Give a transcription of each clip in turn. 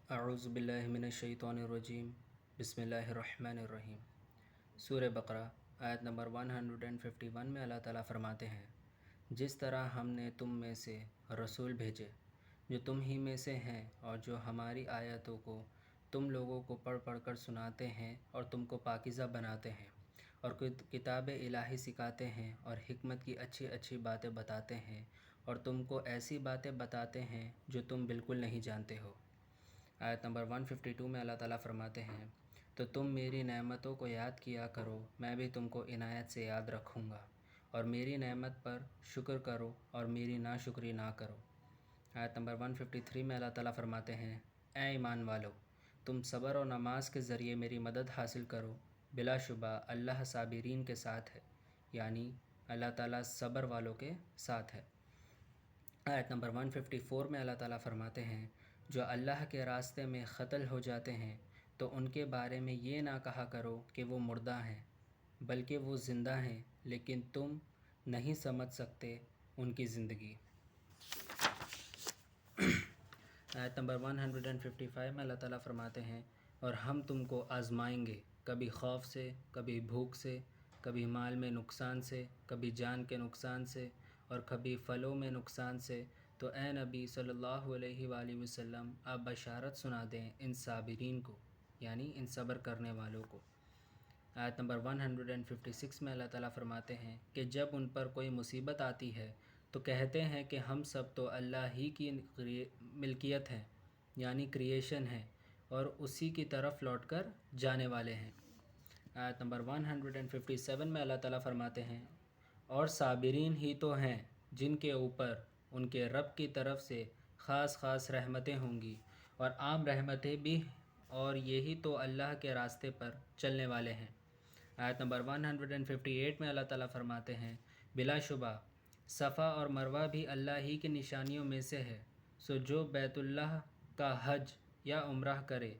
اعوذ باللہ من الشیطان الرجیم بسم اللہ الرحمن الرحیم۔ سورہ بقرہ آیت نمبر 151 میں اللہ تعالیٰ فرماتے ہیں، جس طرح ہم نے تم میں سے رسول بھیجے جو تم ہی میں سے ہیں اور جو ہماری آیتوں کو تم لوگوں کو پڑھ پڑھ کر سناتے ہیں اور تم کو پاکیزہ بناتے ہیں اور کتاب الہی سکھاتے ہیں اور حکمت کی اچھی اچھی باتیں بتاتے ہیں اور تم کو ایسی باتیں بتاتے ہیں جو تم بالکل نہیں جانتے ہو۔ آیت نمبر 152 میں اللہ تعالیٰ فرماتے ہیں، تو تم میری نعمتوں کو یاد کیا کرو، میں بھی تم کو عنایت سے یاد رکھوں گا، اور میری نعمت پر شکر کرو اور میری ناشکری نہ کرو۔ آیت نمبر 153 میں اللہ تعالیٰ فرماتے ہیں، اے ایمان والو، تم صبر اور نماز کے ذریعے میری مدد حاصل کرو، بلا شبہ اللہ صابرین کے ساتھ ہے، یعنی اللہ تعالیٰ صبر والوں کے ساتھ ہے۔ آیت نمبر 154 میں اللہ تعالیٰ فرماتے ہیں، جو اللہ کے راستے میں قتل ہو جاتے ہیں تو ان کے بارے میں یہ نہ کہا کرو کہ وہ مردہ ہیں، بلکہ وہ زندہ ہیں، لیکن تم نہیں سمجھ سکتے ان کی زندگی۔ آیت نمبر 155 میں اللہ تعالیٰ فرماتے ہیں، اور ہم تم کو آزمائیں گے، کبھی خوف سے، کبھی بھوک سے، کبھی مال میں نقصان سے، کبھی جان کے نقصان سے، اور کبھی پھلوں میں نقصان سے، تو اے نبی صلی اللہ علیہ وآلہ وسلم آپ بشارت سنا دیں ان صابرین کو، یعنی ان صبر کرنے والوں کو۔ آیت نمبر 156 میں اللہ تعالیٰ فرماتے ہیں کہ جب ان پر کوئی مصیبت آتی ہے تو کہتے ہیں کہ ہم سب تو اللہ ہی کی ملکیت ہیں، یعنی کریشن ہے، اور اسی کی طرف لوٹ کر جانے والے ہیں۔ آیت نمبر 157 میں اللہ تعالیٰ فرماتے ہیں، اور صابرین ہی تو ہیں جن کے اوپر ان کے رب کی طرف سے خاص خاص رحمتیں ہوں گی اور عام رحمتیں بھی، اور یہی تو اللہ کے راستے پر چلنے والے ہیں۔ آیت نمبر 158 میں اللہ تعالیٰ فرماتے ہیں، بلا شبہ صفا اور مروہ بھی اللہ ہی کی نشانیوں میں سے ہے، سو جو بیت اللہ کا حج یا عمرہ کرے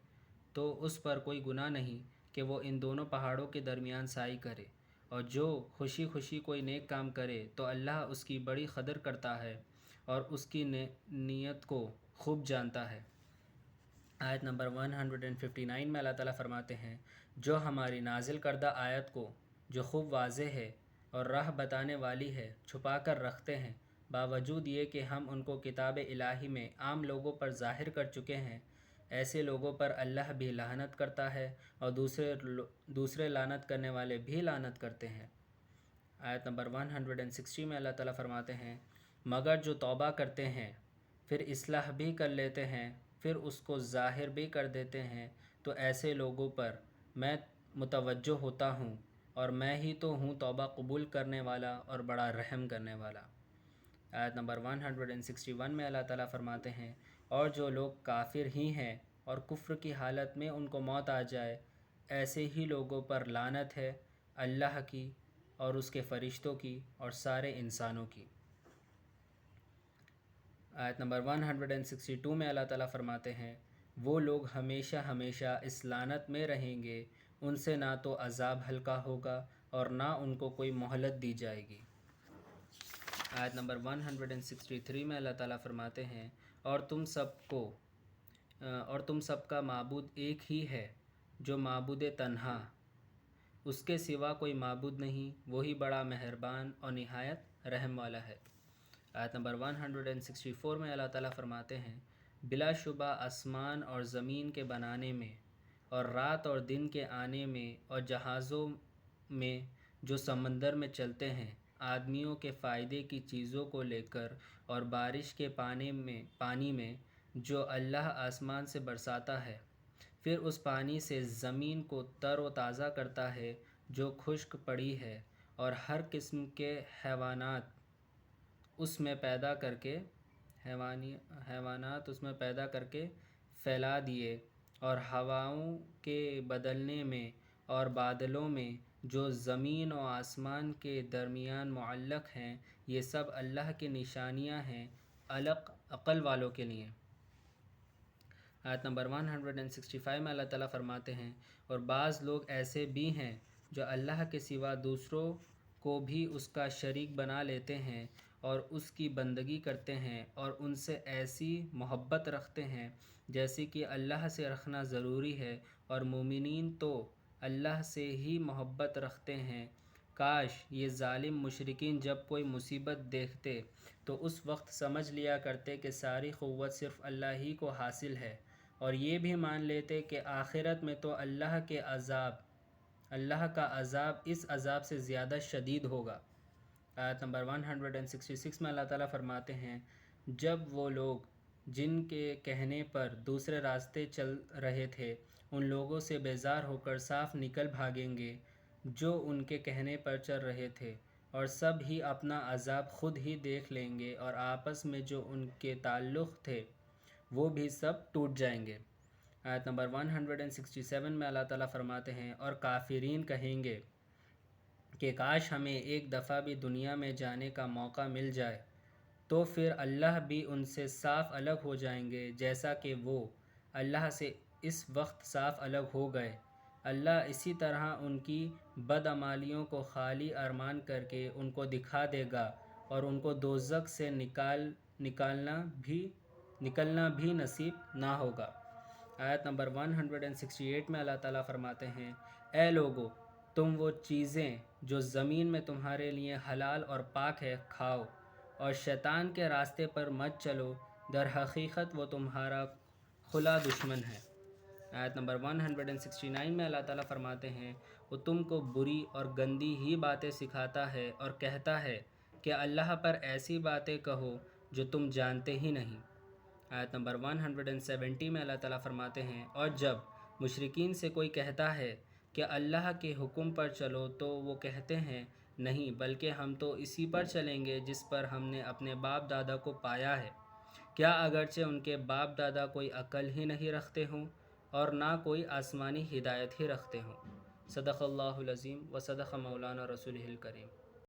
تو اس پر کوئی گناہ نہیں کہ وہ ان دونوں پہاڑوں کے درمیان سعی کرے، اور جو خوشی خوشی کوئی نیک کام کرے تو اللہ اس کی بڑی قدر کرتا ہے اور اس کی نیت کو خوب جانتا ہے۔ آیت نمبر 159 میں اللہ تعالیٰ فرماتے ہیں، جو ہماری نازل کردہ آیت کو جو خوب واضح ہے اور راہ بتانے والی ہے چھپا کر رکھتے ہیں، باوجود یہ کہ ہم ان کو کتاب الہی میں عام لوگوں پر ظاہر کر چکے ہیں، ایسے لوگوں پر اللہ بھی لعنت کرتا ہے اور دوسرے لعنت کرنے والے بھی لعنت کرتے ہیں۔ آیت نمبر 160 میں اللہ تعالیٰ فرماتے ہیں، مگر جو توبہ کرتے ہیں پھر اصلاح بھی کر لیتے ہیں پھر اس کو ظاہر بھی کر دیتے ہیں تو ایسے لوگوں پر میں متوجہ ہوتا ہوں، اور میں ہی تو ہوں توبہ قبول کرنے والا اور بڑا رحم کرنے والا۔ آیت نمبر 161 میں اللہ تعالیٰ فرماتے ہیں، اور جو لوگ کافر ہی ہیں اور کفر کی حالت میں ان کو موت آ جائے، ایسے ہی لوگوں پر لعنت ہے اللہ کی اور اس کے فرشتوں کی اور سارے انسانوں کی۔ آیت نمبر 162 میں اللہ تعالیٰ فرماتے ہیں، وہ لوگ ہمیشہ ہمیشہ اس لعنت میں رہیں گے، ان سے نہ تو عذاب ہلکا ہوگا اور نہ ان کو کوئی مہلت دی جائے گی۔ آیت نمبر 163 میں اللہ تعالیٰ فرماتے ہیں، اور تم سب کا معبود ایک ہی ہے جو معبود تنہا، اس کے سوا کوئی معبود نہیں، وہی بڑا مہربان اور نہایت رحم والا ہے۔ آیت نمبر 164 میں اللہ تعالیٰ فرماتے ہیں، بلا شبہ آسمان اور زمین کے بنانے میں اور رات اور دن کے آنے میں اور جہازوں میں جو سمندر میں چلتے ہیں، آدمیوں کے فائدے کی چیزوں کو لے کر، اور بارش کے پانی میں جو اللہ آسمان سے برساتا ہے، پھر اس پانی سے زمین کو تر و تازہ کرتا ہے جو خشک پڑی ہے، اور ہر قسم کے حیوانات اس میں پیدا کر کے پھیلا دیے، اور ہواؤں کے بدلنے میں اور بادلوں میں جو زمین و آسمان کے درمیان معلق ہیں، یہ سب اللہ کی نشانیاں ہیں عقل والوں کے لیے۔ آیت نمبر 165 میں اللہ تعالیٰ فرماتے ہیں، اور بعض لوگ ایسے بھی ہیں جو اللہ کے سوا دوسروں کو بھی اس کا شریک بنا لیتے ہیں اور اس کی بندگی کرتے ہیں اور ان سے ایسی محبت رکھتے ہیں جیسے کہ اللہ سے رکھنا ضروری ہے، اور مومنین تو اللہ سے ہی محبت رکھتے ہیں۔ کاش یہ ظالم مشرکین جب کوئی مصیبت دیکھتے تو اس وقت سمجھ لیا کرتے کہ ساری قوت صرف اللہ ہی کو حاصل ہے، اور یہ بھی مان لیتے کہ آخرت میں تو اللہ کا عذاب اس عذاب سے زیادہ شدید ہوگا۔ آیت نمبر 166 میں اللہ تعالیٰ فرماتے ہیں، جب وہ لوگ جن کے کہنے پر دوسرے راستے چل رہے تھے ان لوگوں سے بیزار ہو کر صاف نکل بھاگیں گے جو ان کے کہنے پر چل رہے تھے، اور سب ہی اپنا عذاب خود ہی دیکھ لیں گے، اور آپس میں جو ان کے تعلق تھے وہ بھی سب ٹوٹ جائیں گے۔ آیت نمبر 167 میں اللہ تعالیٰ فرماتے ہیں، اور کافرین کہیں گے کہ کاش ہمیں ایک دفعہ بھی دنیا میں جانے کا موقع مل جائے، تو پھر اللہ بھی ان سے صاف الگ ہو جائیں گے جیسا کہ وہ اللہ سے اس وقت صاف الگ ہو گئے۔ اللہ اسی طرح ان کی بدعمالیوں کو خالی ارمان کر کے ان کو دکھا دے گا، اور ان کو دوزخ سے نکلنا بھی نصیب نہ ہوگا۔ آیت نمبر 168 میں اللہ تعالیٰ فرماتے ہیں، اے لوگو، تم وہ چیزیں جو زمین میں تمہارے لیے حلال اور پاک ہے کھاؤ، اور شیطان کے راستے پر مت چلو، در حقیقت وہ تمہارا کھلا دشمن ہے۔ آیت نمبر 169 میں اللہ تعالیٰ فرماتے ہیں، وہ تم کو بری اور گندی ہی باتیں سکھاتا ہے اور کہتا ہے کہ اللہ پر ایسی باتیں کہو جو تم جانتے ہی نہیں۔ آیت نمبر 170 میں اللہ تعالیٰ فرماتے ہیں، اور جب مشرکین سے کوئی کہتا ہے کہ اللہ کے حکم پر چلو تو وہ کہتے ہیں، نہیں، بلکہ ہم تو اسی پر چلیں گے جس پر ہم نے اپنے باپ دادا کو پایا ہے، کیا اگرچہ ان کے باپ دادا کوئی عقل ہی نہیں رکھتے ہوں اور نہ کوئی آسمانی ہدایت ہی رکھتے ہوں۔ صدق اللہ العظیم و صدق مولانا رسولہ الکریم۔